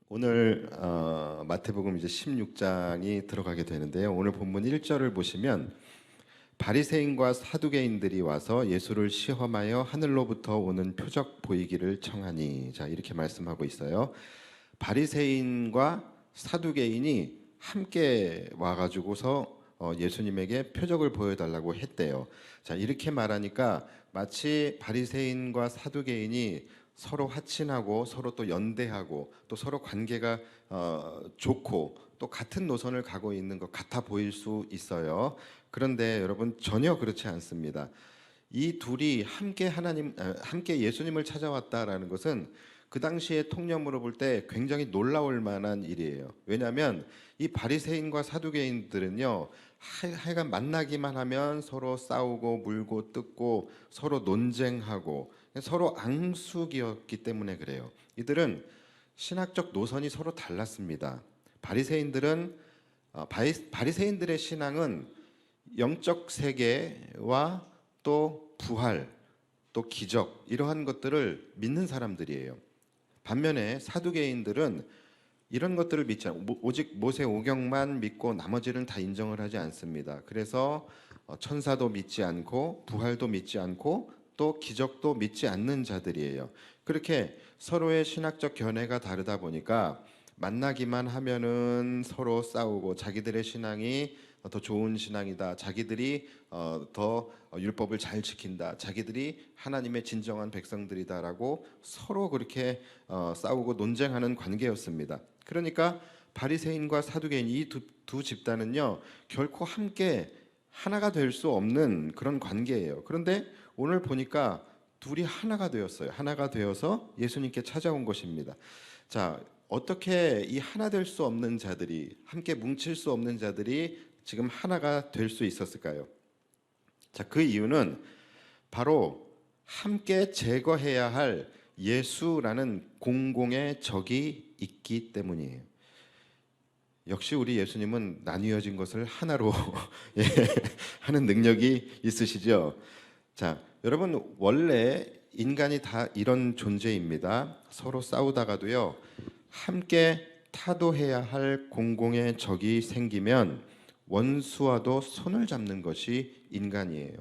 오늘 마태복음 이제 16장이 들어가게 되는데요. 오늘 본문 1절을 보시면 바리새인과 사두개인들이 와서 예수를 시험하여 하늘로부터 오는 표적 보이기를 청하니, 자, 이렇게 말씀하고 있어요. 바리새인과 사두개인이 함께 와가지고서 예수님에게 표적을 보여달라고 했대요. 자, 이렇게 말하니까 마치 바리새인과 사두개인이 서로 하친하고 서로 또 연대하고 또 서로 관계가 좋고 또 같은 노선을 가고 있는 것 같아 보일 수 있어요. 그런데 여러분, 전혀 그렇지 않습니다. 이 둘이 함께 예수님을 찾아왔다라는 것은 그 당시의 통념으로 볼 때 굉장히 놀라울 만한 일이에요. 왜냐하면 이 바리새인과 사두개인들은요, 하여간 만나기만 하면 서로 싸우고 물고 뜯고 서로 논쟁하고 서로 앙숙이었기 때문에 그래요. 이들은 신학적 노선이 서로 달랐습니다. 바리새인들의 신앙은 영적 세계와 또 부활, 또 기적, 이러한 것들을 믿는 사람들이에요. 반면에 사두개인들은 이런 것들을 믿지 않고 오직 모세 오경만 믿고 나머지는 다 인정을 하지 않습니다. 그래서 천사도 믿지 않고 부활도 믿지 않고 또 기적도 믿지 않는 자들이에요. 그렇게 서로의 신학적 견해가 다르다 보니까 만나기만 하면은 서로 싸우고 자기들의 신앙이 더 좋은 신앙이다, 자기들이 더 율법을 잘 지킨다, 자기들이 하나님의 진정한 백성들이다라고 서로 그렇게 싸우고 논쟁하는 관계였습니다. 그러니까 바리새인과 사두개인 이 두 집단은요, 결코 함께 하나가 될 수 없는 그런 관계예요. 그런데 오늘 보니까 둘이 하나가 되었어요. 하나가 되어서 예수님께 찾아온 것입니다. 자, 어떻게 이 하나 될 수 없는 자들이, 함께 뭉칠 수 없는 자들이 지금 하나가 될 수 있었을까요? 자, 그 이유는 바로 함께 제거해야 할 예수라는 공공의 적이 있기 때문이에요. 역시 우리 예수님은 나뉘어진 것을 하나로 예, 하는 능력이 있으시죠. 자, 여러분, 원래 인간이 다 이런 존재입니다. 서로 싸우다가도요, 함께 타도해야 할 공공의 적이 생기면 원수와도 손을 잡는 것이 인간이에요.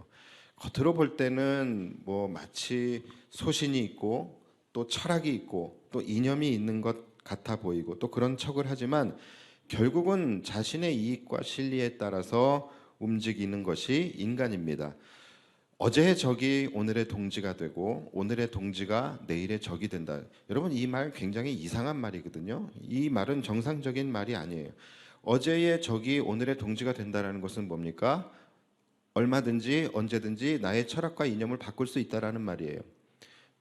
겉으로 볼 때는 뭐 마치 소신이 있고 또 철학이 있고 또 이념이 있는 것 같아 보이고 또 그런 척을 하지만 결국은 자신의 이익과 실리에 따라서 움직이는 것이 인간입니다. 어제의 적이 오늘의 동지가 되고 오늘의 동지가 내일의 적이 된다. 여러분, 이 말 굉장히 이상한 말이거든요. 이 말은 정상적인 말이 아니에요. 어제의 적이 오늘의 동지가 된다는 것은 뭡니까? 얼마든지 언제든지 나의 철학과 이념을 바꿀 수 있다라는 말이에요.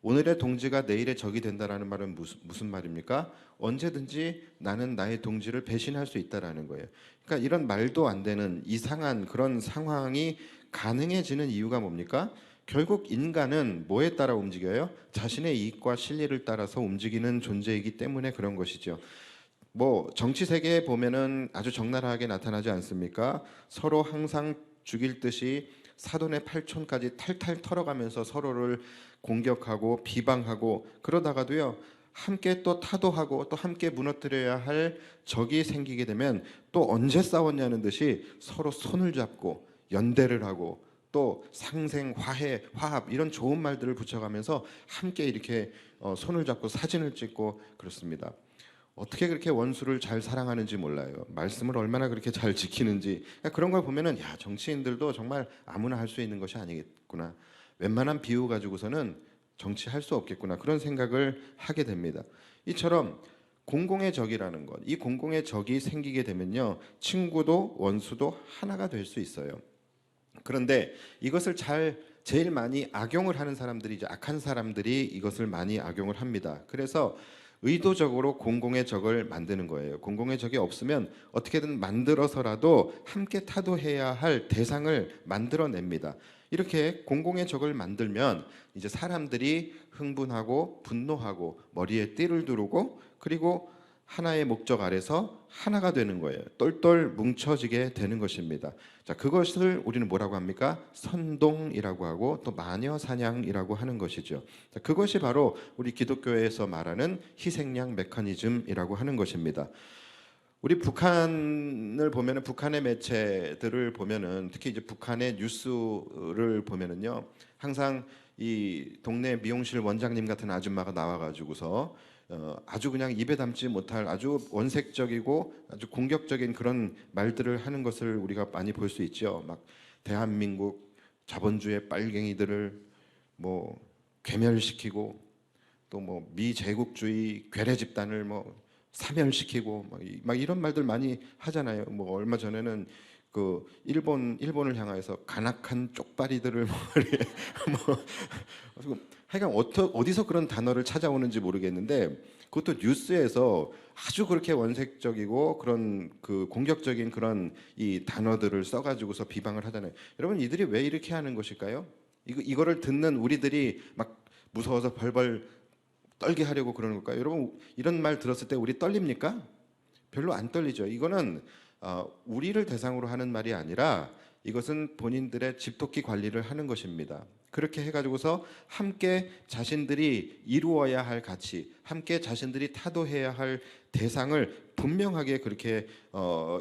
오늘의 동지가 내일의 적이 된다라는 말은 무슨 말입니까? 언제든지 나는 나의 동지를 배신할 수 있다라는 거예요. 그러니까 이런 말도 안 되는 이상한 그런 상황이 가능해지는 이유가 뭡니까? 결국 인간은 뭐에 따라 움직여요? 자신의 이익과 실리를 따라서 움직이는 존재이기 때문에 그런 것이죠. 뭐 정치 세계에 보면은 아주 적나라하게 나타나지 않습니까? 서로 항상 죽일 듯이 사돈의 팔촌까지 탈탈 털어가면서 서로를 공격하고 비방하고, 그러다가도요, 함께 또 타도하고 또 함께 무너뜨려야 할 적이 생기게 되면 또 언제 싸웠냐는 듯이 서로 손을 잡고 연대를 하고 또 상생, 화해, 화합, 이런 좋은 말들을 붙여가면서 함께 이렇게 손을 잡고 사진을 찍고 그렇습니다. 어떻게 그렇게 원수를 잘 사랑하는지 몰라요. 말씀을 얼마나 그렇게 잘 지키는지. 그런 걸 보면은, 야, 정치인들도 정말 아무나 할 수 있는 것이 아니겠구나. 웬만한 비유 가지고서는 정치할 수 없겠구나. 그런 생각을 하게 됩니다. 이처럼 공공의 적이라는 것, 이 공공의 적이 생기게 되면요, 친구도 원수도 하나가 될 수 있어요. 그런데 이것을 제일 많이 악용을 하는 사람들이, 이제 악한 사람들이 이것을 많이 악용을 합니다. 그래서 의도적으로 공공의 적을 만드는 거예요. 공공의 적이 없으면 어떻게든 만들어서라도 함께 타도해야 할 대상을 만들어냅니다. 이렇게 공공의 적을 만들면 이제 사람들이 흥분하고 분노하고 머리에 띠를 두르고, 그리고 하나의 목적 아래서 하나가 되는 거예요. 똘똘 뭉쳐지게 되는 것입니다. 자, 그것을 우리는 뭐라고 합니까? 선동이라고 하고 또 마녀 사냥이라고 하는 것이죠. 자, 그것이 바로 우리 기독교에서 말하는 희생양 메커니즘이라고 하는 것입니다. 우리 북한을 보면은 북한의 매체들을 보면은 특히 이제 북한의 뉴스를 보면은요 항상 이 동네 미용실 원장님 같은 아줌마가 나와가지고서 아주 그냥 입에 담지 못할 아주 원색적이고 아주 공격적인 그런 말들을 하는 것을 우리가 많이 볼 수 있죠. 막 대한민국 자본주의 빨갱이들을 뭐 괴멸시키고 또 뭐 미제국주의 괴뢰 집단을 뭐 사멸시키고 막 이런 말들 많이 하잖아요. 뭐 얼마 전에는 그 일본을 향해서 간악한 쪽발이들을 뭐, 이렇게 뭐 하여간 어디서 그런 단어를 찾아오는지 모르겠는데 그것도 뉴스에서 아주 그렇게 원색적이고 그런 그 공격적인 그런 이 단어들을 써가지고서 비방을 하잖아요. 여러분 이들이 왜 이렇게 하는 것일까요? 이거를 듣는 우리들이 막 무서워서 벌벌 떨게 하려고 그러는 걸까요? 여러분 이런 말 들었을 때 우리 떨립니까? 별로 안 떨리죠. 이거는 우리를 대상으로 하는 말이 아니라 이것은 본인들의 집토끼 관리를 하는 것입니다. 그렇게 해가지고서 함께 자신들이 이루어야 할 가치, 함께 자신들이 타도해야 할 대상을 분명하게 그렇게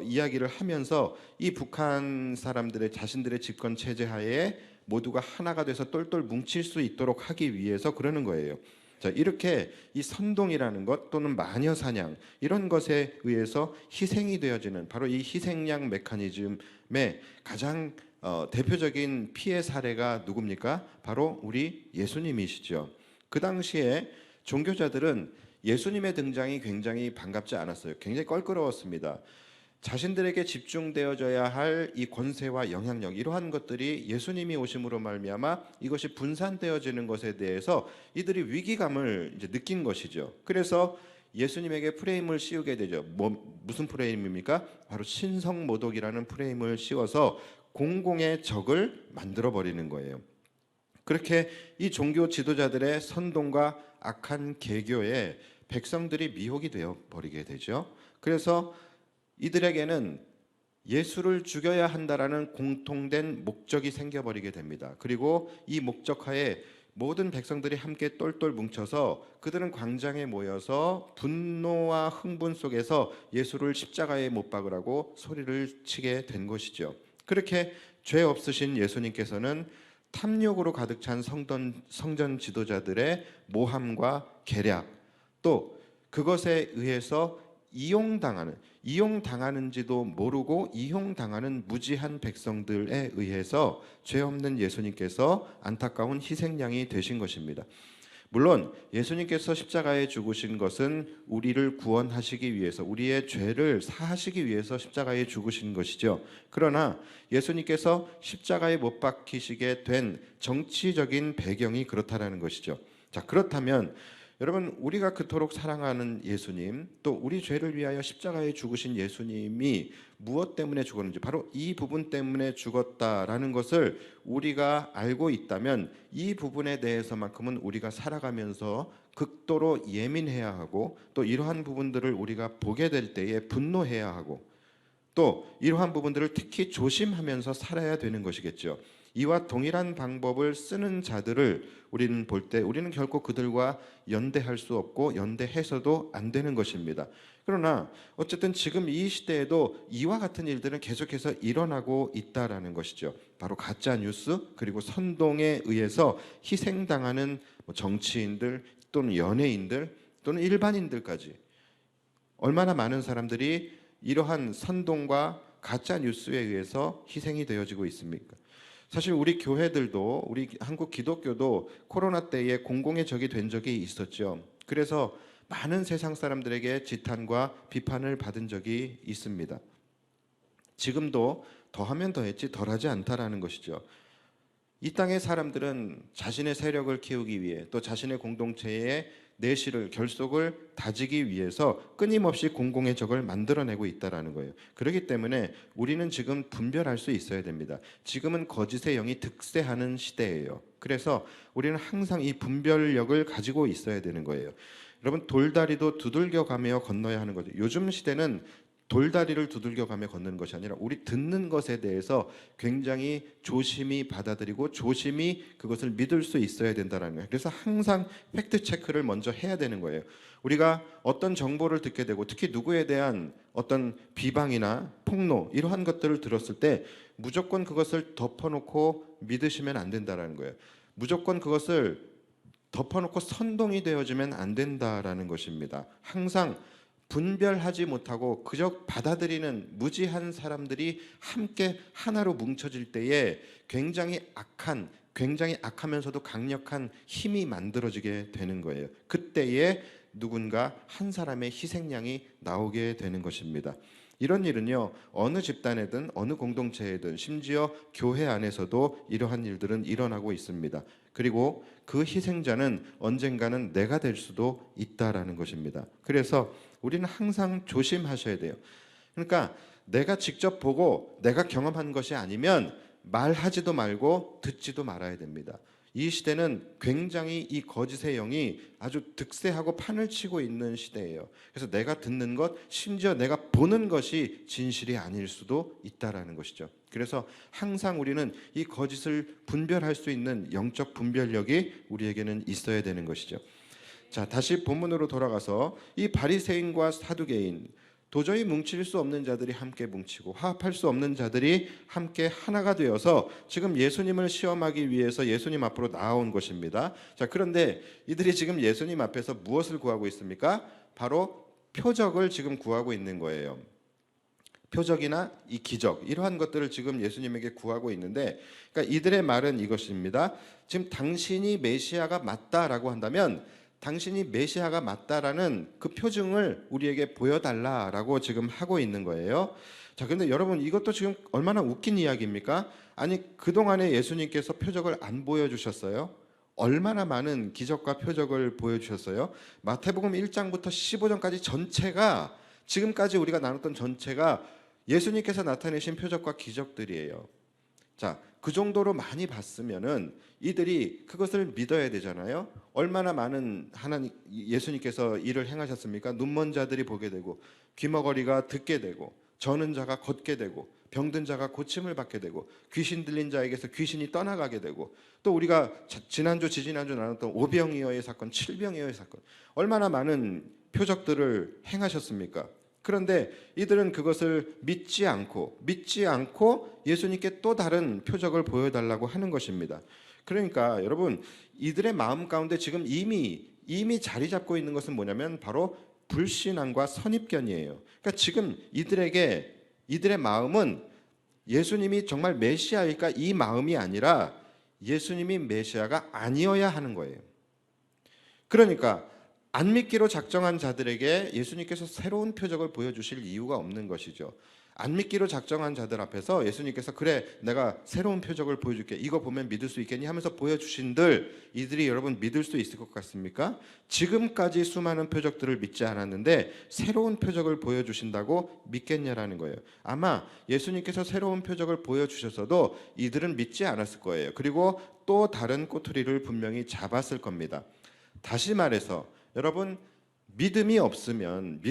이야기를 하면서 이 북한 사람들의 자신들의 집권 체제 하에 모두가 하나가 돼서 똘똘 뭉칠 수 있도록 하기 위해서 그러는 거예요. 자, 이렇게 이 선동이라는 것 또는 마녀 사냥 이런 것에 의해서 희생이 되어지는 바로 이 희생양 메커니즘의 가장 대표적인 피해 사례가 누굽니까? 바로 우리 예수님이시죠. 그 당시에 종교자들은 예수님의 등장이 굉장히 반갑지 않았어요. 굉장히 껄끄러웠습니다. 자신들에게 집중되어져야 할 이 권세와 영향력 이러한 것들이 예수님이 오심으로 말미암아 이것이 분산되어지는 것에 대해서 이들이 위기감을 이제 느낀 것이죠. 그래서 예수님에게 프레임을 씌우게 되죠. 무슨 프레임입니까? 바로 신성모독이라는 프레임을 씌워서 공공의 적을 만들어 버리는 거예요. 그렇게 이 종교 지도자들의 선동과 악한 계교에 백성들이 미혹이 되어 버리게 되죠. 그래서 이들에게는 예수를 죽여야 한다라는 공통된 목적이 생겨버리게 됩니다. 그리고 이 목적하에 모든 백성들이 함께 똘똘 뭉쳐서 그들은 광장에 모여서 분노와 흥분 속에서 예수를 십자가에 못 박으라고 소리를 치게 된 것이죠. 그렇게 죄 없으신 예수님께서는 탐욕으로 가득 찬 성전 지도자들의 모함과 계략 또 그것에 의해서 이용당하는지도 모르고 이용당하는 무지한 백성들에 의해서 죄 없는 예수님께서 안타까운 희생양이 되신 것입니다. 물론 예수님께서 십자가에 죽으신 것은 우리를 구원하시기 위해서 우리의 죄를 사하시기 위해서 십자가에 죽으신 것이죠. 그러나 예수님께서 십자가에 못 박히시게 된 정치적인 배경이 그렇다라는 것이죠. 자, 그렇다면 여러분 우리가 그토록 사랑하는 예수님 또 우리 죄를 위하여 십자가에 죽으신 예수님이 무엇 때문에 죽었는지 바로 이 부분 때문에 죽었다라는 것을 우리가 알고 있다면 이 부분에 대해서만큼은 우리가 살아가면서 극도로 예민해야 하고 또 이러한 부분들을 우리가 보게 될 때에 분노해야 하고 또 이러한 부분들을 특히 조심하면서 살아야 되는 것이겠죠. 이와 동일한 방법을 쓰는 자들을 우리는 볼 때 우리는 결코 그들과 연대할 수 없고 연대해서도 안 되는 것입니다. 그러나 어쨌든 지금 이 시대에도 이와 같은 일들은 계속해서 일어나고 있다라는 것이죠. 바로 가짜 뉴스 그리고 선동에 의해서 희생당하는 정치인들 또는 연예인들 또는 일반인들까지 얼마나 많은 사람들이 이러한 선동과 가짜 뉴스에 의해서 희생이 되어지고 있습니까? 사실 우리 교회들도 우리 한국 기독교도 코로나 때에 공공의 적이 된 적이 있었죠. 그래서 많은 세상 사람들에게 지탄과 비판을 받은 적이 있습니다. 지금도 더하면 더했지 덜하지 않다라는 것이죠. 이 땅의 사람들은 자신의 세력을 키우기 위해 또 자신의 공동체의 내실을 결속을 다지기 위해서 끊임없이 공공의 적을 만들어내고 있다라는 거예요. 그렇기 때문에 우리는 지금 분별할 수 있어야 됩니다. 지금은 거짓의 영이 득세하는 시대예요. 그래서 우리는 항상 이 분별력을 가지고 있어야 되는 거예요. 여러분 돌다리도 두들겨가며 건너야 하는 거죠. 요즘 시대는 돌다리를 두들겨가며 걷는 것이 아니라 우리 듣는 것에 대해서 굉장히 조심히 받아들이고 조심히 그것을 믿을 수 있어야 된다는 거예요. 그래서 항상 팩트 체크를 먼저 해야 되는 거예요. 우리가 어떤 정보를 듣게 되고 특히 누구에 대한 어떤 비방이나 폭로 이러한 것들을 들었을 때 무조건 그것을 덮어놓고 믿으시면 안 된다는 거예요. 무조건 그것을 덮어놓고 선동이 되어지면 안 된다라는 것입니다. 항상 분별하지 못하고 그저 받아들이는 무지한 사람들이 함께 하나로 뭉쳐질 때에 굉장히 악하면서도 강력한 힘이 만들어지게 되는 거예요. 그때에 누군가 한 사람의 희생양이 나오게 되는 것입니다. 이런 일은요, 어느 집단이든 어느 공동체이든 심지어 교회 안에서도 이러한 일들은 일어나고 있습니다. 그리고 그 희생자는 언젠가는 내가 될 수도 있다라는 것입니다. 그래서 우리는 항상 조심하셔야 돼요. 그러니까 내가 직접 보고 내가 경험한 것이 아니면 말하지도 말고 듣지도 말아야 됩니다. 이 시대는 굉장히 이 거짓의 영이 아주 득세하고 판을 치고 있는 시대예요. 그래서 내가 듣는 것, 심지어 내가 보는 것이 진실이 아닐 수도 있다라는 것이죠. 그래서 항상 우리는 이 거짓을 분별할 수 있는 영적 분별력이 우리에게는 있어야 되는 것이죠. 자, 다시 본문으로 돌아가서 이 바리새인과 사두개인, 도저히 뭉칠 수 없는 자들이 함께 뭉치고 화합할 수 없는 자들이 함께 하나가 되어서 지금 예수님을 시험하기 위해서 예수님 앞으로 나아온 것입니다. 자, 그런데 이들이 지금 예수님 앞에서 무엇을 구하고 있습니까? 바로 표적을 지금 구하고 있는 거예요. 표적이나 이 기적, 이러한 것들을 지금 예수님에게 구하고 있는데, 그러니까 이들의 말은 이것입니다. 지금 당신이 메시아가 맞다라고 한다면 당신이 메시아가 맞다라는 그 표징을 우리에게 보여달라라고 지금 하고 있는 거예요. 자, 근데 여러분 이것도 지금 얼마나 웃긴 이야기입니까? 아니, 그동안에 예수님께서 표적을 안 보여주셨어요? 얼마나 많은 기적과 표적을 보여주셨어요? 마태복음 1장부터 15장까지 전체가, 지금까지 우리가 나눴던 전체가 예수님께서 나타내신 표적과 기적들이에요. 자, 그 정도로 많이 봤으면은 이들이 그것을 믿어야 되잖아요. 얼마나 많은 예수님께서 일을 행하셨습니까? 눈먼 자들이 보게 되고, 귀머거리가 듣게 되고, 저는 자가 걷게 되고, 병든 자가 고침을 받게 되고, 귀신 들린 자에게서 귀신이 떠나가게 되고, 또 우리가 지지난주 나눴던 오병이어의 사건, 칠병이어의 사건, 얼마나 많은 표적들을 행하셨습니까? 그런데 이들은 그것을 믿지 않고 예수님께 또 다른 표적을 보여달라고 하는 것입니다. 그러니까 여러분, 이들의 마음 가운데 지금 이미 자리 잡고 있는 것은 뭐냐면 바로 불신앙과 선입견이에요. 그러니까 지금 이들의 마음은 예수님이 정말 메시아일까, 이 마음이 아니라 예수님이 메시아가 아니어야 하는 거예요. 그러니까 안 믿기로 작정한 자들에게 예수님께서 새로운 표적을 보여주실 이유가 없는 것이죠. 안 믿기로 작정한 자들 앞에서 예수님께서 그래, 내가 새로운 표적을 보여줄게, 이거 보면 믿을 수 있겠니 하면서 보여주신들, 이들이 여러분 믿을 수 있을 것 같습니까? 지금까지 수많은 표적들을 믿지 않았는데 새로운 표적을 보여주신다고 믿겠냐라는 거예요. 아마 예수님께서 새로운 표적을 보여주셨어도 이들은 믿지 않았을 거예요. 그리고 또 다른 꼬투리를 분명히 잡았을 겁니다. 다시 말해서 여러분, 믿음이 없으면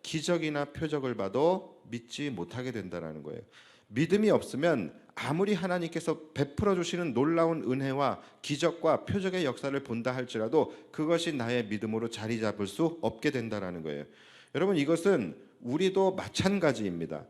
기적이나 표적을 봐도 믿지 못하게 된다는 거예요. 믿음이 없으면 아무리 하나님께서 베풀어 주시는 놀라운 은혜와 기적과 표적의 역사를 본다 할지라도 그것이 나의 믿음으로 자리 잡을 수 없게 된다는 거예요. 여러분, 이것은 우리도 마찬가지입니다.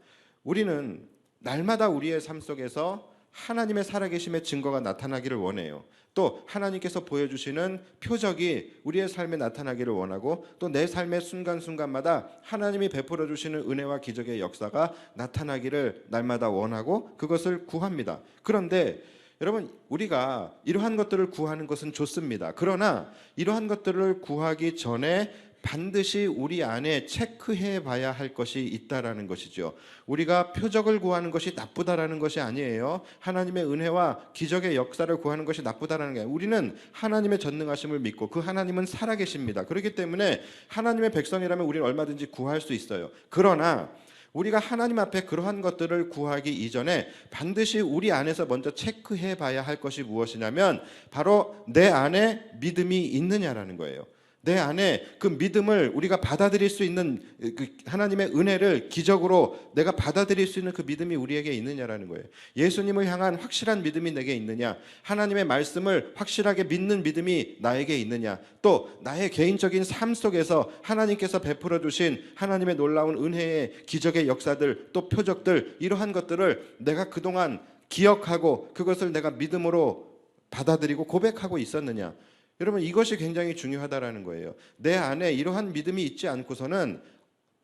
우리는 날마다 우리의 삶 속에서 하나님의 살아계심의 증거가 나타나기를 원해요. 또 하나님께서 보여주시는 표적이 우리의 삶에 나타나기를 원하고, 또 내 삶의 순간순간마다 하나님이 베풀어 주시는 은혜와 기적의 역사가 나타나기를 날마다 원하고 그것을 구합니다. 그런데 여러분, 우리가 이러한 것들을 구하는 것은 좋습니다. 그러나 이러한 것들을 구하기 전에 반드시 우리 안에 체크해 봐야 할 것이 있다라는 것이죠. 우리가 표적을 구하는 것이 나쁘다라는 것이 아니에요. 하나님의 은혜와 기적의 역사를 구하는 것이 나쁘다라는 게 아니에요. 우리는 하나님의 전능하심을 믿고 그 하나님은 살아계십니다. 그렇기 때문에 하나님의 백성이라면 우리는 얼마든지 구할 수 있어요. 그러나 우리가 하나님 앞에 그러한 것들을 구하기 이전에 반드시 우리 안에서 먼저 체크해 봐야 할 것이 무엇이냐면 바로 내 안에 믿음이 있느냐라는 거예요. 내 안에 그 믿음을 우리가 받아들일 수 있는 그 하나님의 은혜를 기적으로 내가 받아들일 수 있는 그 믿음이 우리에게 있느냐라는 거예요. 예수님을 향한 확실한 믿음이 내게 있느냐, 하나님의 말씀을 확실하게 믿는 믿음이 나에게 있느냐, 또 나의 개인적인 삶 속에서 하나님께서 베풀어 주신 하나님의 놀라운 은혜의 기적의 역사들, 또 표적들, 이러한 것들을 내가 그동안 기억하고 그것을 내가 믿음으로 받아들이고 고백하고 있었느냐. 여러분, 이것이 굉장히 중요하다라는 거예요. 내 안에 이러한 믿음이 있지 않고서는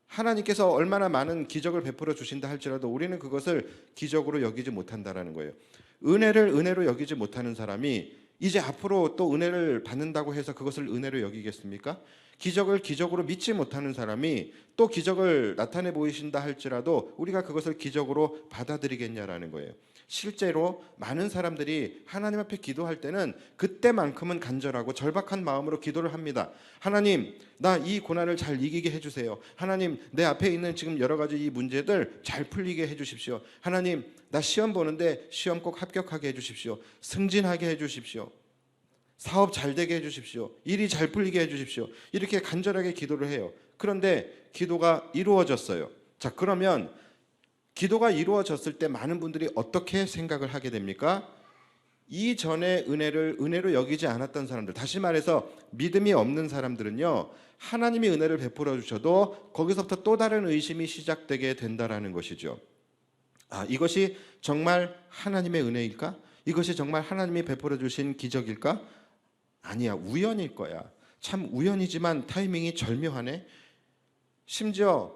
하나님께서 얼마나 많은 기적을 베풀어 주신다 할지라도 우리는 그것을 기적으로 여기지 못한다라는 거예요. 은혜를 은혜로 여기지 못하는 사람이 이제 앞으로 또 은혜를 받는다고 해서 그것을 은혜로 여기겠습니까? 기적을 기적으로 믿지 못하는 사람이 또 기적을 나타내 보이신다 할지라도 우리가 그것을 기적으로 받아들이겠냐라는 거예요. 실제로 많은 사람들이 하나님 앞에 기도할 때는 그때만큼은 간절하고 절박한 마음으로 기도를 합니다. 하나님, 나 이 고난을 잘 이기게 해주세요. 하나님, 내 앞에 있는 지금 여러 가지 이 문제들 잘 풀리게 해주십시오. 하나님, 나 시험 보는데 시험 꼭 합격하게 해주십시오. 승진하게 해주십시오. 사업 잘 되게 해주십시오. 일이 잘 풀리게 해주십시오. 이렇게 간절하게 기도를 해요. 그런데 기도가 이루어졌어요. 자, 그러면 기도가 이루어졌을 때 많은 분들이 어떻게 생각을 하게 됩니까? 이전의 은혜를 은혜로 여기지 않았던 사람들, 다시 말해서 믿음이 없는 사람들은요, 하나님이 은혜를 베풀어 주셔도 거기서부터 또 다른 의심이 시작되게 된다라는 것이죠. 이것이 정말 하나님의 은혜일까? 이것이 정말 하나님이 베풀어 주신 기적일까? 아니야, 우연일 거야. 참 우연이지만 타이밍이 절묘하네. 심지어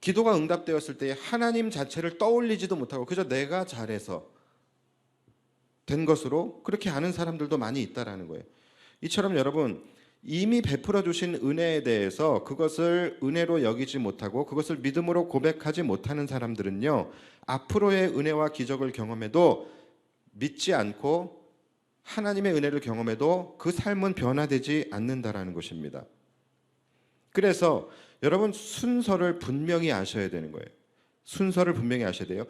기도가 응답되었을 때 하나님 자체를 떠올리지도 못하고 그저 내가 잘해서 된 것으로 그렇게 아는 사람들도 많이 있다라는 거예요. 이처럼 여러분, 이미 베풀어 주신 은혜에 대해서 그것을 은혜로 여기지 못하고 그것을 믿음으로 고백하지 못하는 사람들은요, 앞으로의 은혜와 기적을 경험해도 믿지 않고 하나님의 은혜를 경험해도 그 삶은 변화되지 않는다라는 것입니다. 그래서 여러분, 순서를 분명히 아셔야 되는 거예요. 순서를 분명히 아셔야 돼요.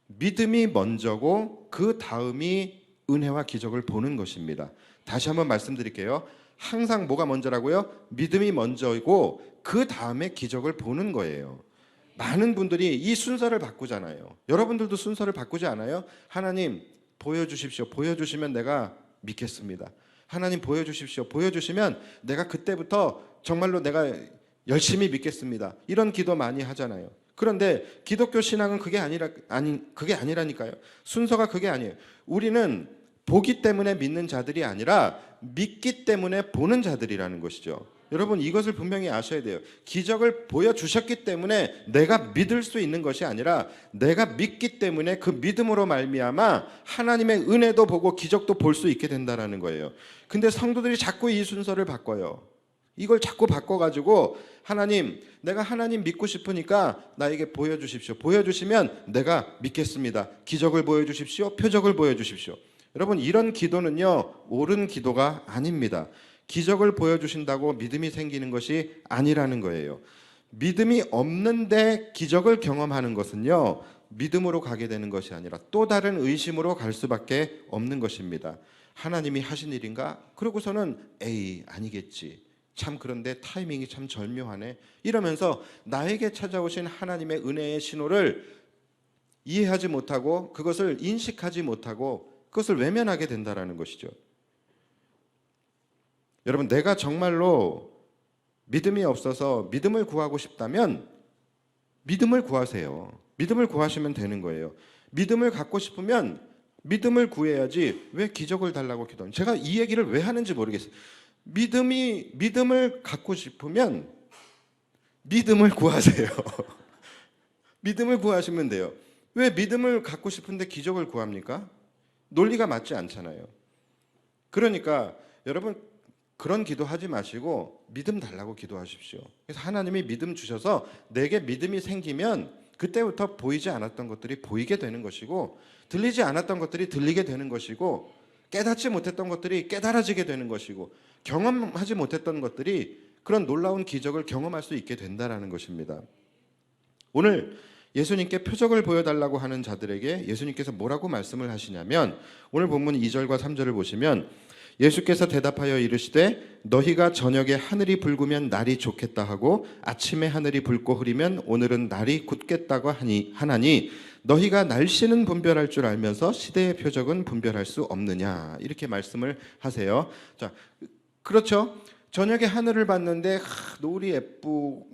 믿음이 먼저고 그 다음이 은혜와 기적을 보는 것입니다. 다시 한번 말씀드릴게요. 항상 뭐가 먼저라고요? 믿음이 먼저이고 그 다음에 기적을 보는 거예요. 많은 분들이 이 순서를 바꾸잖아요. 여러분들도 순서를 바꾸지 않아요? 하나님 보여주십시오. 보여주시면 내가 믿겠습니다. 하나님 보여주십시오. 보여주시면 내가 그때부터 정말로 내가 열심히 믿겠습니다. 이런 기도 많이 하잖아요. 그런데 기독교 신앙은 그게 아니라니까요. 순서가 그게 아니에요. 우리는 보기 때문에 믿는 자들이 아니라 믿기 때문에 보는 자들이라는 것이죠. 여러분, 이것을 분명히 아셔야 돼요. 기적을 보여주셨기 때문에 내가 믿을 수 있는 것이 아니라 내가 믿기 때문에 그 믿음으로 말미암아 하나님의 은혜도 보고 기적도 볼 수 있게 된다는 거예요. 근데 성도들이 자꾸 이 순서를 바꿔요. 이걸 자꾸 바꿔가지고 하나님, 내가 하나님 믿고 싶으니까 나에게 보여주십시오. 보여주시면 내가 믿겠습니다. 기적을 보여주십시오. 표적을 보여주십시오. 여러분, 이런 기도는요, 옳은 기도가 아닙니다. 기적을 보여주신다고 믿음이 생기는 것이 아니라는 거예요. 믿음이 없는데 기적을 경험하는 것은요, 믿음으로 가게 되는 것이 아니라 또 다른 의심으로 갈 수밖에 없는 것입니다. 하나님이 하신 일인가? 그러고서는 에이, 아니겠지. 참, 그런데 타이밍이 참 절묘하네. 이러면서 나에게 찾아오신 하나님의 은혜의 신호를 이해하지 못하고 그것을 인식하지 못하고 그것을 외면하게 된다는 것이죠. 여러분, 내가 정말로 믿음이 없어서 믿음을 구하고 싶다면 믿음을 구하세요. 믿음을 구하시면 되는 거예요. 믿음을 갖고 싶으면 믿음을 구해야지 왜 기적을 달라고 기도하는, 제가 이 얘기를 왜 하는지 모르겠어요. 믿음을 갖고 싶으면 믿음을 구하세요. 믿음을 구하시면 돼요. 왜 믿음을 갖고 싶은데 기적을 구합니까? 논리가 맞지 않잖아요. 그러니까 여러분, 그런 기도하지 마시고 믿음 달라고 기도하십시오. 그래서 하나님이 믿음 주셔서 내게 믿음이 생기면 그때부터 보이지 않았던 것들이 보이게 되는 것이고, 들리지 않았던 것들이 들리게 되는 것이고, 깨닫지 못했던 것들이 깨달아지게 되는 것이고, 경험하지 못했던 것들이 그런 놀라운 기적을 경험할 수 있게 된다는 것입니다. 오늘 예수님께 표적을 보여달라고 하는 자들에게 예수님께서 뭐라고 말씀을 하시냐면, 오늘 본문 2절과 3절을 보시면 예수께서 대답하여 이르시되 너희가 저녁에 하늘이 붉으면 날이 좋겠다 하고 아침에 하늘이 붉고 흐리면 오늘은 날이 굳겠다고 하나니 너희가 날씨는 분별할 줄 알면서 시대의 표적은 분별할 수 없느냐, 이렇게 말씀을 하세요. 자, 그렇죠. 저녁에 하늘을 봤는데 노을이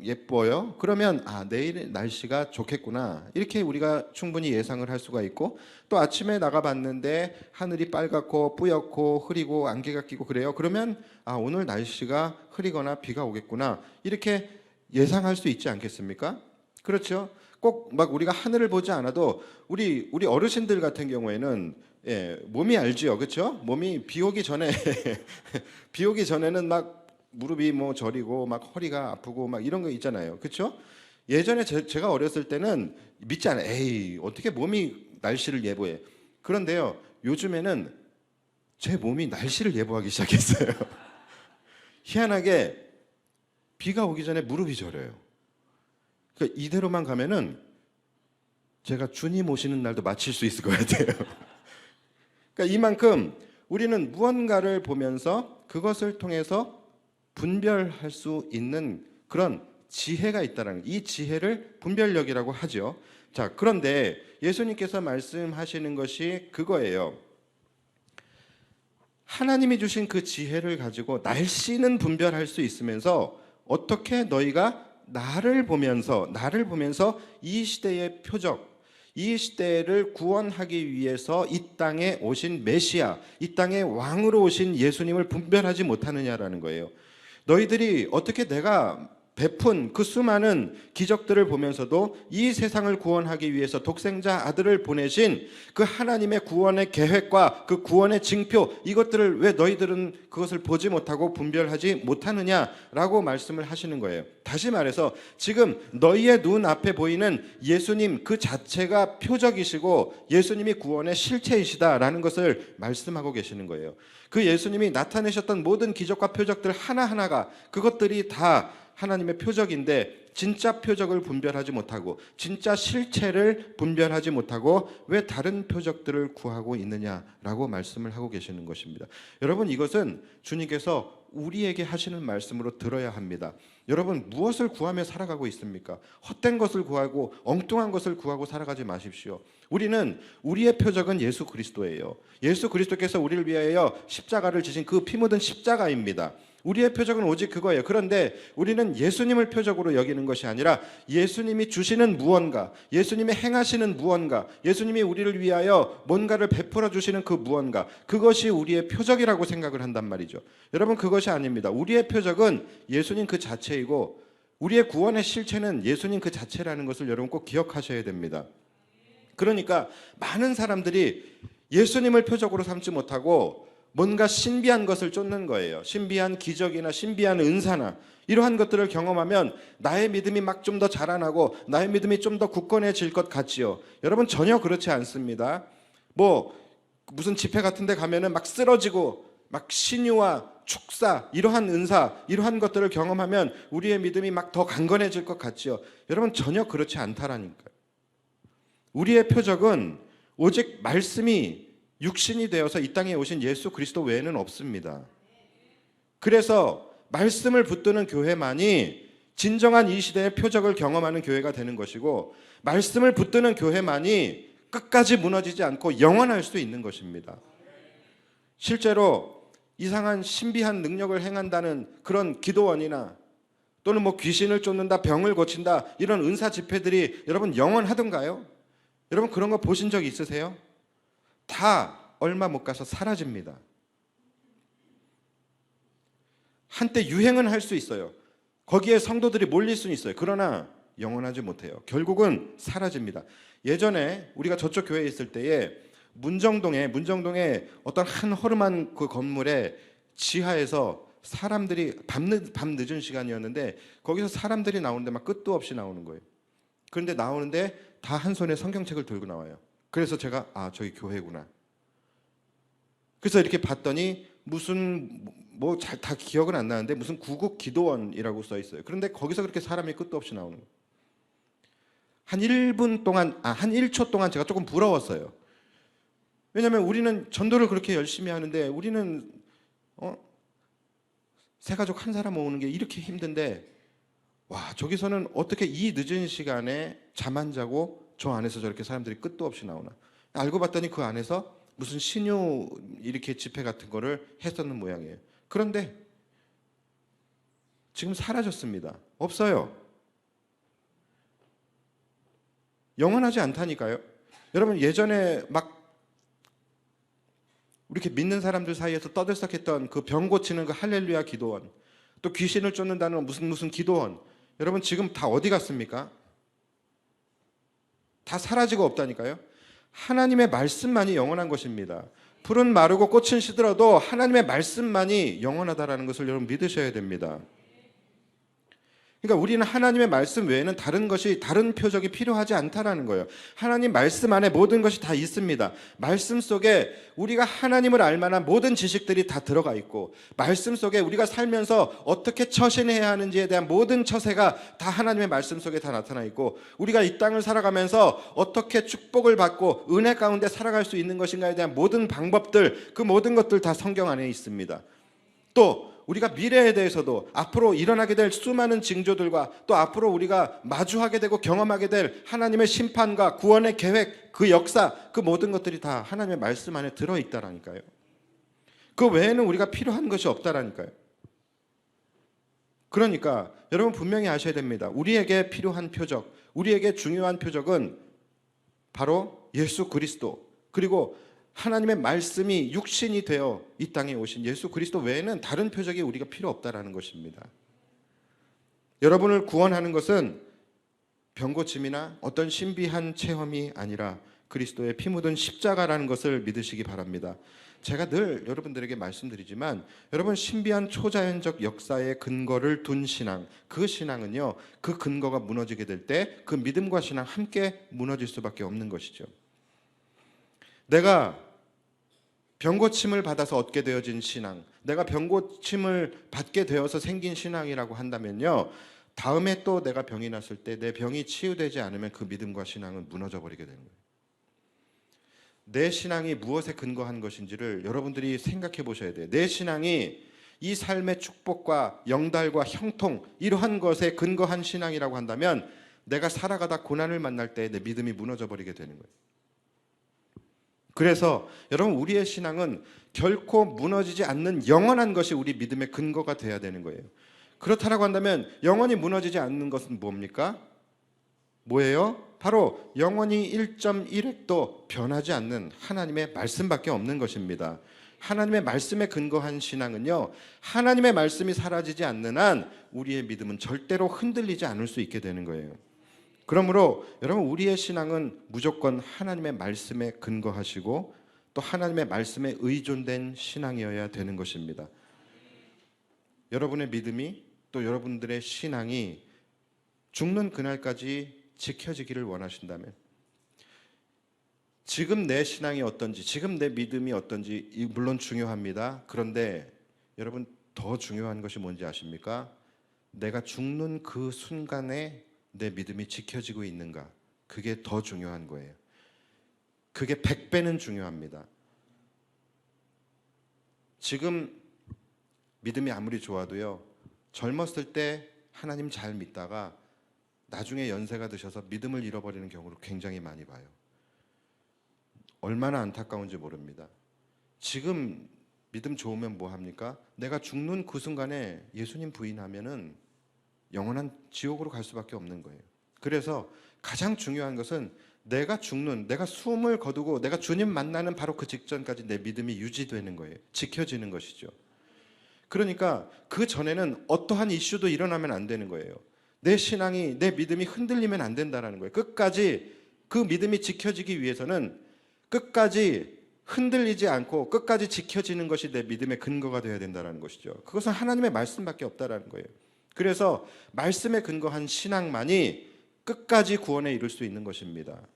예뻐요. 그러면 내일 날씨가 좋겠구나, 이렇게 우리가 충분히 예상을 할 수가 있고, 또 아침에 나가봤는데 하늘이 빨갛고 뿌옇고 흐리고 안개가 끼고 그래요. 그러면 오늘 날씨가 흐리거나 비가 오겠구나, 이렇게 예상할 수 있지 않겠습니까? 그렇죠. 꼭 막 우리가 하늘을 보지 않아도 우리 어르신들 같은 경우에는 몸이 알지요, 그렇죠? 몸이 비 오기 전에 비 오기 전에는 막 무릎이 뭐 저리고 막 허리가 아프고 막 이런 거 있잖아요, 그렇죠? 예전에 제가 어렸을 때는 믿지 않아요. 에이, 어떻게 몸이 날씨를 예보해? 그런데요, 요즘에는 제 몸이 날씨를 예보하기 시작했어요. 희한하게 비가 오기 전에 무릎이 저려요. 그러니까 이대로만 가면은 제가 주님 오시는 날도 마칠 수 있을 것 같아요. 그러니까 이만큼 우리는 무언가를 보면서 그것을 통해서 분별할 수 있는 그런 지혜가 있다는, 이 지혜를 분별력이라고 하죠. 자, 그런데 예수님께서 말씀하시는 것이 그거예요. 하나님이 주신 그 지혜를 가지고 날씨는 분별할 수 있으면서 어떻게 너희가 나를 보면서 이 시대의 표적, 이 시대를 구원하기 위해서 이 땅에 오신 메시아, 이 땅의 왕으로 오신 예수님을 분별하지 못하느냐라는 거예요. 너희들이 어떻게 내가 베푼 그 수많은 기적들을 보면서도 이 세상을 구원하기 위해서 독생자 아들을 보내신 그 하나님의 구원의 계획과 그 구원의 징표, 이것들을 왜 너희들은 그것을 보지 못하고 분별하지 못하느냐라고 말씀을 하시는 거예요. 다시 말해서 지금 너희의 눈앞에 보이는 예수님 그 자체가 표적이시고 예수님이 구원의 실체이시다라는 것을 말씀하고 계시는 거예요. 그 예수님이 나타내셨던 모든 기적과 표적들 하나하나가, 그것들이 다 하나님의 표적인데 진짜 표적을 분별하지 못하고 진짜 실체를 분별하지 못하고 왜 다른 표적들을 구하고 있느냐라고 말씀을 하고 계시는 것입니다. 여러분, 이것은 주님께서 우리에게 하시는 말씀으로 들어야 합니다. 여러분, 무엇을 구하며 살아가고 있습니까? 헛된 것을 구하고 엉뚱한 것을 구하고 살아가지 마십시오. 우리는, 우리의 표적은 예수 그리스도예요. 예수 그리스도께서 우리를 위하여 십자가를 지신 그 피 묻은 십자가입니다. 우리의 표적은 오직 그거예요. 그런데 우리는 예수님을 표적으로 여기는 것이 아니라 예수님이 주시는 무언가, 예수님이 행하시는 무언가, 예수님이 우리를 위하여 뭔가를 베풀어 주시는 그 무언가, 그것이 우리의 표적이라고 생각을 한단 말이죠. 여러분, 그것이 아닙니다. 우리의 표적은 예수님 그 자체이고 우리의 구원의 실체는 예수님 그 자체라는 것을 여러분 꼭 기억하셔야 됩니다. 그러니까 많은 사람들이 예수님을 표적으로 삼지 못하고 뭔가 신비한 것을 쫓는 거예요. 신비한 기적이나 신비한 은사나 이러한 것들을 경험하면 나의 믿음이 막 좀 더 자라나고 나의 믿음이 좀 더 굳건해질 것 같지요. 여러분, 전혀 그렇지 않습니다. 무슨 집회 같은 데 가면은 막 쓰러지고 막 신유와 축사, 이러한 은사, 이러한 것들을 경험하면 우리의 믿음이 막 더 강건해질 것 같지요. 여러분, 전혀 그렇지 않다라니까요. 우리의 표적은 오직 말씀이 육신이 되어서 이 땅에 오신 예수 그리스도 외에는 없습니다. 그래서 말씀을 붙드는 교회만이 진정한 이 시대의 표적을 경험하는 교회가 되는 것이고, 말씀을 붙드는 교회만이 끝까지 무너지지 않고 영원할 수 있는 것입니다. 실제로 이상한 신비한 능력을 행한다는 그런 기도원이나 또는 귀신을 쫓는다, 병을 고친다, 이런 은사 집회들이 여러분 영원하던가요? 여러분, 그런 거 보신 적 있으세요? 다 얼마 못 가서 사라집니다. 한때 유행은 할 수 있어요. 거기에 성도들이 몰릴 수는 있어요. 그러나 영원하지 못해요. 결국은 사라집니다. 예전에 우리가 저쪽 교회에 있을 때에 문정동에 어떤 한 허름한 그 건물의 지하에서 사람들이 밤 늦은 시간이었는데 거기서 사람들이 나오는데 막 끝도 없이 나오는 거예요. 그런데 나오는데 다 한 손에 성경책을 들고 나와요. 그래서 제가 저기 교회구나. 그래서 이렇게 봤더니 무슨 다 기억은 안 나는데 무슨 구국 기도원이라고 써 있어요. 그런데 거기서 그렇게 사람이 끝도 없이 나오는 거예요. 한 1분 동안 한 1초 동안 제가 조금 부러웠어요. 왜냐하면 우리는 전도를 그렇게 열심히 하는데 우리는 세 가족 한 사람 모으는 게 이렇게 힘든데, 와, 저기서는 어떻게 이 늦은 시간에 잠 안 자고 저 안에서 저렇게 사람들이 끝도 없이 나오나. 알고 봤더니 그 안에서 무슨 신유 이렇게 집회 같은 거를 했었는 모양이에요. 그런데 지금 사라졌습니다. 없어요. 영원하지 않다니까요. 여러분, 예전에 막 이렇게 믿는 사람들 사이에서 떠들썩했던 그 병 고치는 그 할렐루야 기도원, 또 귀신을 쫓는다는 무슨 기도원, 여러분 지금 다 어디 갔습니까? 다 사라지고 없다니까요. 하나님의 말씀만이 영원한 것입니다. 풀은 마르고 꽃은 시들어도 하나님의 말씀만이 영원하다라는 것을 여러분 믿으셔야 됩니다. 그러니까 우리는 하나님의 말씀 외에는 다른 표적이 필요하지 않다라는 거예요. 하나님 말씀 안에 모든 것이 다 있습니다. 말씀 속에 우리가 하나님을 알 만한 모든 지식들이 다 들어가 있고, 말씀 속에 우리가 살면서 어떻게 처신해야 하는지에 대한 모든 처세가 다 하나님의 말씀 속에 다 나타나 있고, 우리가 이 땅을 살아가면서 어떻게 축복을 받고 은혜 가운데 살아갈 수 있는 것인가에 대한 모든 방법들, 그 모든 것들 다 성경 안에 있습니다. 또 우리가 미래에 대해서도 앞으로 일어나게 될 수많은 징조들과 또 앞으로 우리가 마주하게 되고 경험하게 될 하나님의 심판과 구원의 계획, 그 역사, 그 모든 것들이 다 하나님의 말씀 안에 들어있다라니까요. 그 외에는 우리가 필요한 것이 없다라니까요. 그러니까 여러분 분명히 아셔야 됩니다. 우리에게 필요한 표적, 우리에게 중요한 표적은 바로 예수 그리스도, 그리고 하나님의 말씀이 육신이 되어 이 땅에 오신 예수 그리스도 외에는 다른 표적이 우리가 필요 없다라는 것입니다. 여러분을 구원하는 것은 병고침이나 어떤 신비한 체험이 아니라 그리스도의 피 묻은 십자가라는 것을 믿으시기 바랍니다. 제가 늘 여러분들에게 말씀드리지만, 여러분 신비한 초자연적 역사에 근거를 둔 신앙, 그 신앙은요, 그 근거가 무너지게 될 때 그 믿음과 신앙 함께 무너질 수밖에 없는 것이죠. 내가 병고침을 받아서 얻게 되어진 신앙, 내가 병고침을 받게 되어서 생긴 신앙이라고 한다면요, 다음에 또 내가 병이 났을 때 내 병이 치유되지 않으면 그 믿음과 신앙은 무너져 버리게 되는 거예요. 내 신앙이 무엇에 근거한 것인지를 여러분들이 생각해 보셔야 돼요. 내 신앙이 이 삶의 축복과 영달과 형통, 이러한 것에 근거한 신앙이라고 한다면 내가 살아가다 고난을 만날 때 내 믿음이 무너져 버리게 되는 거예요. 그래서 여러분, 우리의 신앙은 결코 무너지지 않는 영원한 것이 우리 믿음의 근거가 돼야 되는 거예요. 그렇다라고 한다면 영원히 무너지지 않는 것은 뭡니까? 뭐예요? 바로 영원히 1.1획도 변하지 않는 하나님의 말씀밖에 없는 것입니다. 하나님의 말씀에 근거한 신앙은요, 하나님의 말씀이 사라지지 않는 한 우리의 믿음은 절대로 흔들리지 않을 수 있게 되는 거예요. 그러므로 여러분, 우리의 신앙은 무조건 하나님의 말씀에 근거하시고 또 하나님의 말씀에 의존된 신앙이어야 되는 것입니다. 여러분의 믿음이, 또 여러분들의 신앙이 죽는 그날까지 지켜지기를 원하신다면, 지금 내 신앙이 어떤지, 지금 내 믿음이 어떤지 물론 중요합니다. 그런데 여러분, 더 중요한 것이 뭔지 아십니까? 내가 죽는 그 순간에 내 믿음이 지켜지고 있는가, 그게 더 중요한 거예요. 그게 100배는 중요합니다. 지금 믿음이 아무리 좋아도요, 젊었을 때 하나님 잘 믿다가 나중에 연세가 드셔서 믿음을 잃어버리는 경우를 굉장히 많이 봐요. 얼마나 안타까운지 모릅니다. 지금 믿음 좋으면 뭐 합니까? 내가 죽는 그 순간에 예수님 부인하면은 영원한 지옥으로 갈 수밖에 없는 거예요. 그래서 가장 중요한 것은 내가 숨을 거두고 내가 주님 만나는 바로 그 직전까지 내 믿음이 유지되는 거예요. 지켜지는 것이죠. 그러니까 그 전에는 어떠한 이슈도 일어나면 안 되는 거예요. 내 신앙이, 내 믿음이 흔들리면 안 된다는 거예요. 끝까지 그 믿음이 지켜지기 위해서는 끝까지 흔들리지 않고 끝까지 지켜지는 것이 내 믿음의 근거가 되어야 된다는 것이죠. 그것은 하나님의 말씀밖에 없다는 거예요. 그래서 말씀에 근거한 신앙만이 끝까지 구원에 이룰 수 있는 것입니다.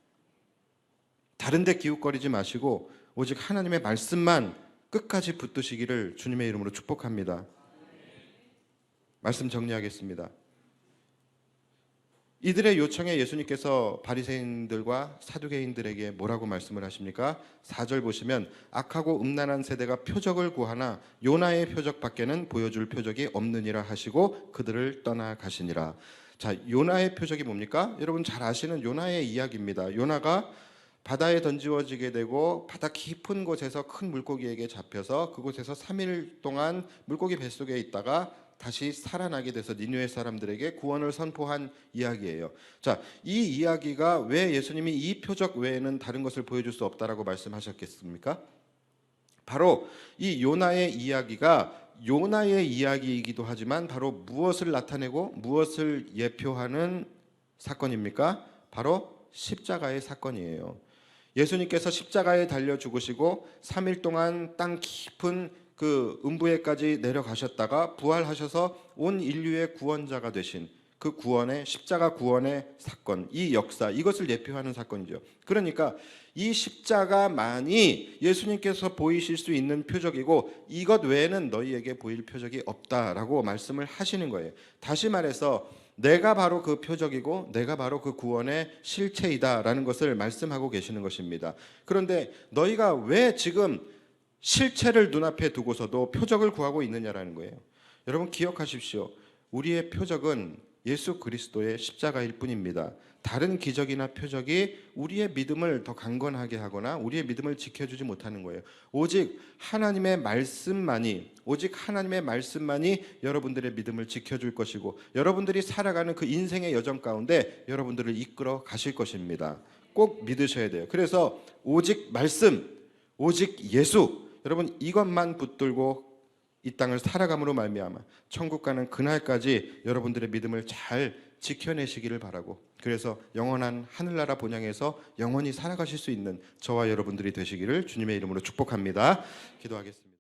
다른 데 기웃거리지 마시고 오직 하나님의 말씀만 끝까지 붙드시기를 주님의 이름으로 축복합니다. 말씀 정리하겠습니다. 이들의 요청에 예수님께서 바리새인들과 사두개인들에게 뭐라고 말씀을 하십니까? 4절 보시면 악하고 음란한 세대가 표적을 구하나 요나의 표적밖에는 보여줄 표적이 없느니라 하시고 그들을 떠나가시니라. 자, 요나의 표적이 뭡니까? 여러분 잘 아시는 요나의 이야기입니다. 요나가 바다에 던지워지게 되고 바다 깊은 곳에서 큰 물고기에게 잡혀서 그곳에서 3일 동안 물고기 뱃속에 있다가 다시 살아나게 돼서 니느웨 사람들에게 구원을 선포한 이야기예요. 자, 이 이야기가 왜 예수님이 이 표적 외에는 다른 것을 보여줄 수 없다라고 말씀하셨겠습니까? 바로 이 요나의 이야기가 요나의 이야기이기도 하지만 바로 무엇을 나타내고 무엇을 예표하는 사건입니까? 바로 십자가의 사건이에요. 예수님께서 십자가에 달려 죽으시고 3일 동안 땅 깊은 그 음부에까지 내려가셨다가 부활하셔서 온 인류의 구원자가 되신 그 구원의 십자가 구원의 사건, 이 역사, 이것을 예표하는 사건이죠. 그러니까 이 십자가만이 예수님께서 보이실 수 있는 표적이고 이것 외에는 너희에게 보일 표적이 없다라고 말씀을 하시는 거예요. 다시 말해서 내가 바로 그 표적이고 내가 바로 그 구원의 실체이다라는 것을 말씀하고 계시는 것입니다. 그런데 너희가 왜 지금 실체를 눈앞에 두고서도 표적을 구하고 있느냐라는 거예요. 여러분 기억하십시오. 우리의 표적은 예수 그리스도의 십자가일 뿐입니다. 다른 기적이나 표적이 우리의 믿음을 더 강건하게 하거나 우리의 믿음을 지켜주지 못하는 거예요. 오직 하나님의 말씀만이 여러분들의 믿음을 지켜줄 것이고 여러분들이 살아가는 그 인생의 여정 가운데 여러분들을 이끌어 가실 것입니다. 꼭 믿으셔야 돼요. 그래서 오직 말씀, 오직 예수, 여러분 이것만 붙들고 이 땅을 살아감으로 말미암아 천국 가는 그날까지 여러분들의 믿음을 잘 지켜내시기를 바라고, 그래서 영원한 하늘나라 본향에서 영원히 살아가실 수 있는 저와 여러분들이 되시기를 주님의 이름으로 축복합니다. 기도하겠습니다.